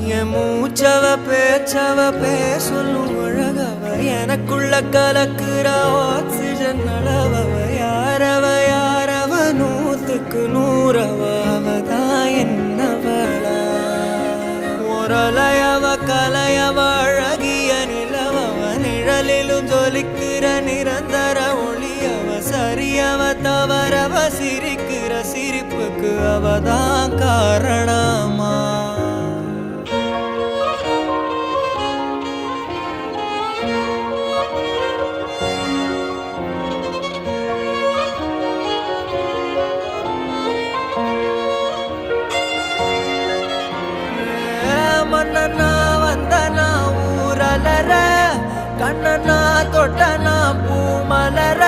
என் மூச்சவ பேச்சவ பேசலும் அழகவ எனக்குள்ள கலக்குற ஆக்சிஜன் அளவவ யாரவ நூத்துக்கு நூறவ அவதான் என்னவளா ஒரலையவ கலையவ அழகிய நிலவவ நிழலிலும் ஜொலிக்கிற நிரந்தர ஒளியவ சரியவ தவறவ சிரிக்கிற சிரிப்புக்கு அவதான் காரணமா மன்னனா வந்தனா ஊரலர கண்ணனா தொட்டனா பூமலர